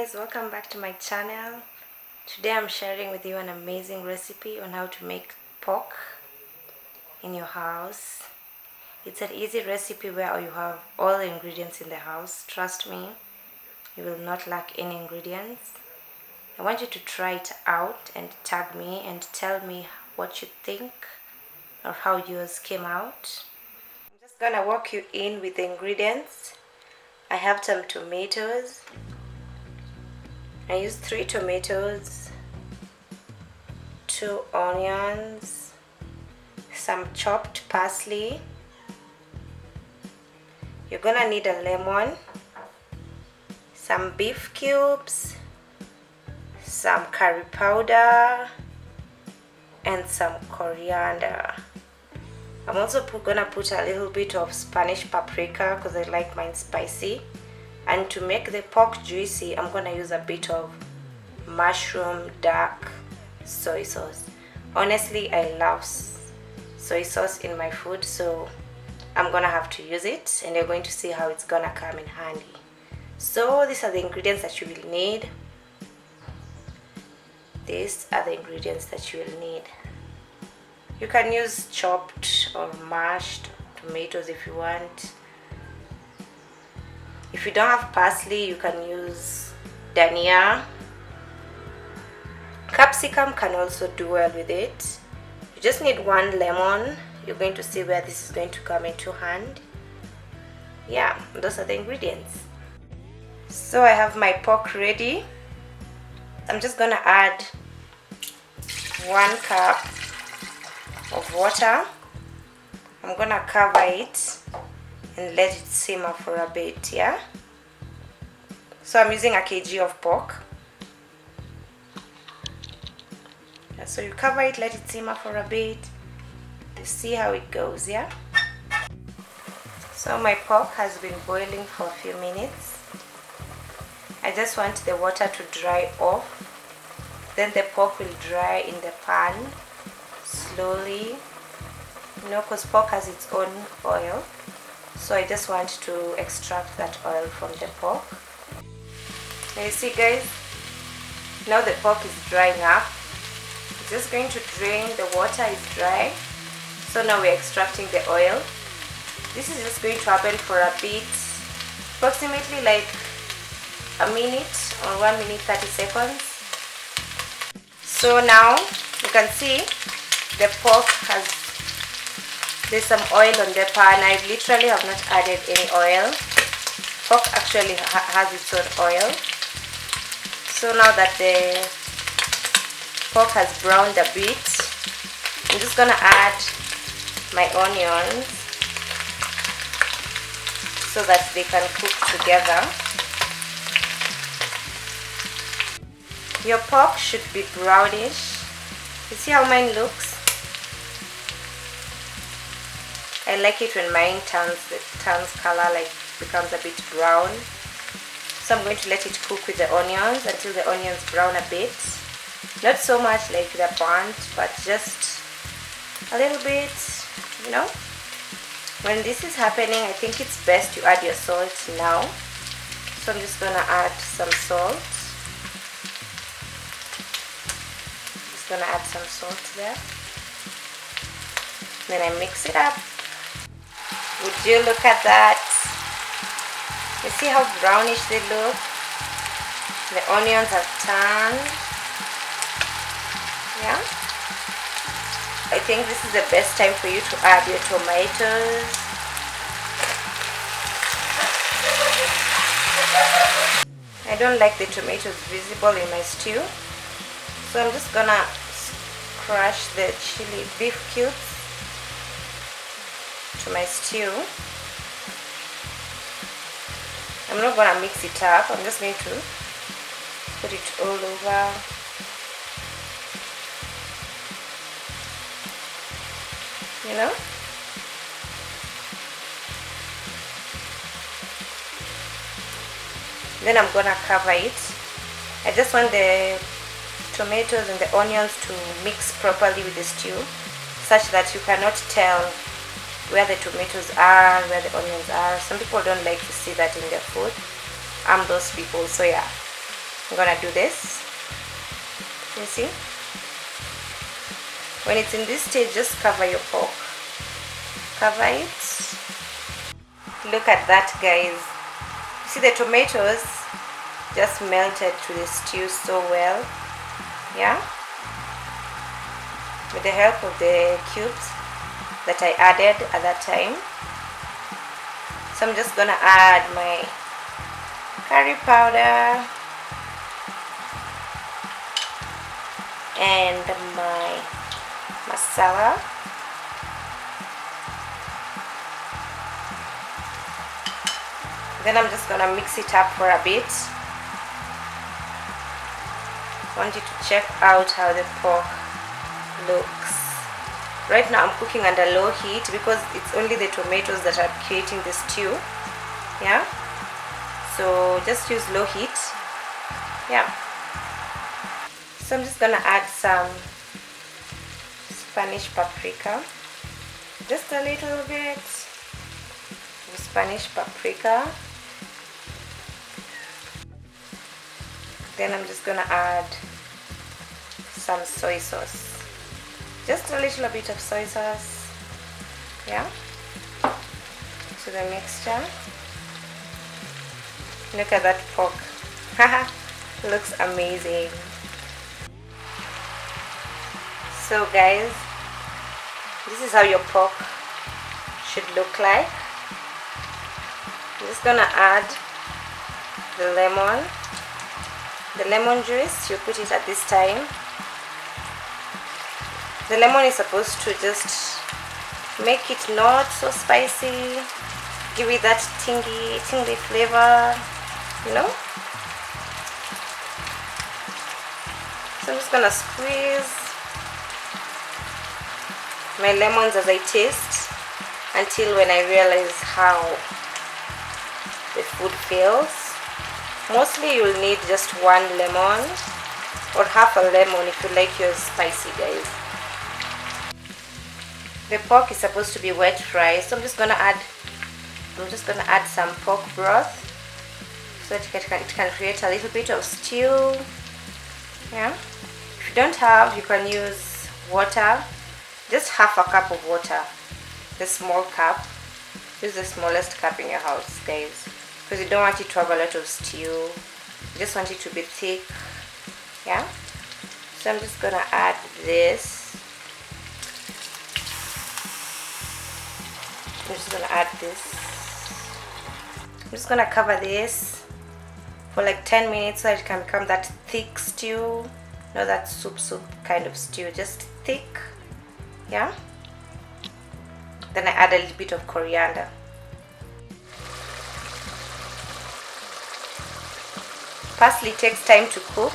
guys, welcome back to my channel. Today I'm sharing with you an amazing recipe on how to make pork in your house. It's an easy recipe where you have all the ingredients in the house. Trust me, you will not lack any ingredients. I want you to try it out and tag me and tell me what you think or how yours came out. I'm just gonna walk you in with the ingredients. I have some tomatoes. I used 3 tomatoes, 2 onions, some chopped parsley. You're gonna need a lemon, some beef cubes, some curry powder, and some coriander. I'm also gonna put a little bit of Spanish paprika because I like mine spicy. And to make the pork juicy, I'm gonna use a bit of mushroom dark soy sauce. Honestly, I love soy sauce in my food, so I'm gonna have to use it, and you're going to see how it's gonna come in handy. So these are the ingredients that you will need. These are the ingredients that you will need. You can use chopped or mashed tomatoes if you want. If you don't have parsley, you can use dhania. Capsicum can also do well with it. You just need 1 lemon. You're going to see where this is going to come into hand. Yeah, those are the ingredients. So I have my pork ready. I'm just gonna add 1 cup of water. I'm gonna cover it and let it simmer for a bit. Yeah, so I'm using a kg of pork. Yeah, so you cover it, let it simmer for a bit to see how it goes. Yeah, so my pork has been boiling for a few minutes. I just want the water to dry off, then the pork will dry in the pan slowly, you know, because pork has its own oil. So I just want to extract that oil from the pork. Now you see guys, now the pork is drying up. It's just going to drain, the water is dry. So now we're extracting the oil. This is just going to happen for a bit, approximately like a minute or 1 minute 30 seconds. So now you can see the pork there's some oil on the pan. I literally have not added any oil. Pork actually has its own oil. So now that the pork has browned a bit, I'm just gonna add my onions so that they can cook together. Your pork should be brownish. You see how mine looks? I like it when mine turns color, like becomes a bit brown. So I'm going to let it cook with the onions until the onions brown a bit. Not so much like they're burnt, but just a little bit, you know. When this is happening, I think it's best you add your salt now. So I'm just gonna add some salt. Just gonna add some salt there. Then I mix it up. Would you look at that? You see how brownish they look? The onions have turned. Yeah? I think this is the best time for you to add your tomatoes. I don't like the tomatoes visible in my stew, so I'm just gonna crush the chili beef cubes to my stew. I'm not gonna mix it up, I'm just going to put it all over. You know? Then I'm gonna cover it. I just want the tomatoes and the onions to mix properly with the stew, such that you cannot tell where the tomatoes are, where the onions are. Some people don't like to see that in their food. I'm those people, so yeah. I'm gonna do this. You see? When it's in this stage, just cover your pork. Cover it. Look at that, guys. See, the tomatoes just melted to the stew so well. Yeah? With the help of the cubes that I added at that time. So I'm just gonna add my curry powder and my masala. Then I'm just gonna mix it up for a bit. I want you to check out how the pork looks. Right now I'm cooking under low heat because it's only the tomatoes that are creating the stew. Yeah, so just use low heat. Yeah, so I'm just gonna add some Spanish paprika, just a little bit of Spanish paprika. Then I'm just gonna add some soy sauce, just a little bit of soy sauce, yeah, to the mixture. Look at that pork. Looks amazing. So guys, this is how your pork should look like. I'm just gonna add the lemon juice. You put it at this time. The lemon is supposed to just make it not so spicy, give it that tingly flavor, you know. So I'm just gonna squeeze my lemons as I taste until when I realize how the food feels. Mostly you'll need just one lemon or half a lemon if you like yours spicy, guys. The pork is supposed to be wet fry, so I'm just gonna add some pork broth so that it can create a little bit of stew. Yeah. If you don't have, you can use water, just half a cup of water, the small cup. Use the smallest cup in your house, guys, because you don't want it to have a lot of stew. You just want it to be thick. Yeah. So I'm just gonna add this. I'm just gonna add this. I'm just gonna cover this for like 10 minutes so it can become that thick stew. Not that soup kind of stew, just thick. Yeah. Then I add a little bit of coriander. Parsley takes time to cook,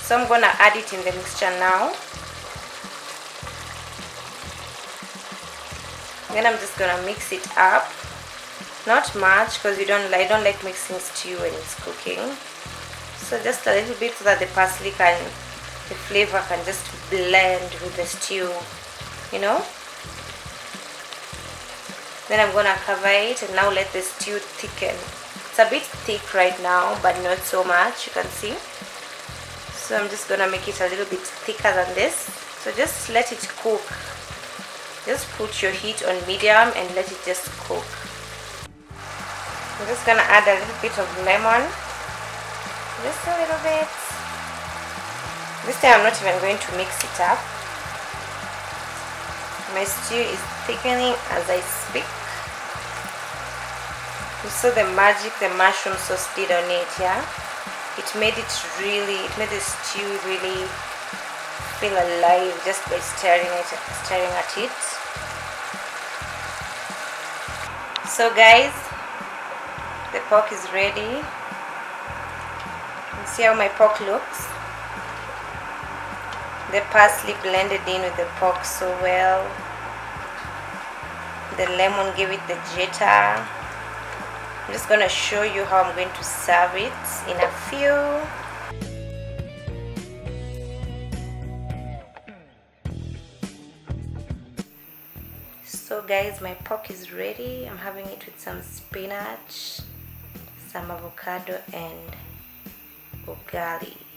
so I'm gonna add it in the mixture now. Then I'm just gonna mix it up, not much because I don't like mixing stew when it's cooking. So just a little bit so that the parsley the flavor can just blend with the stew, you know. Then I'm gonna cover it and now let the stew thicken. It's a bit thick right now, but not so much, you can see. So I'm just gonna make it a little bit thicker than this. So just let it cook. Just put your heat on medium and let it just cook. I'm just gonna add a little bit of lemon, just a little bit. This time I'm not even going to mix it up. My stew is thickening as I speak. You saw the magic the mushroom sauce did on it, yeah? It made the stew really feel alive just by staring at it. So guys, the pork is ready. You see how my pork looks? The parsley blended in with the pork so well. The lemon gave it the jitter. I'm just gonna show you how I'm going to serve it in a few. So guys, my pork is ready. I'm having it with some spinach, some avocado and garlic.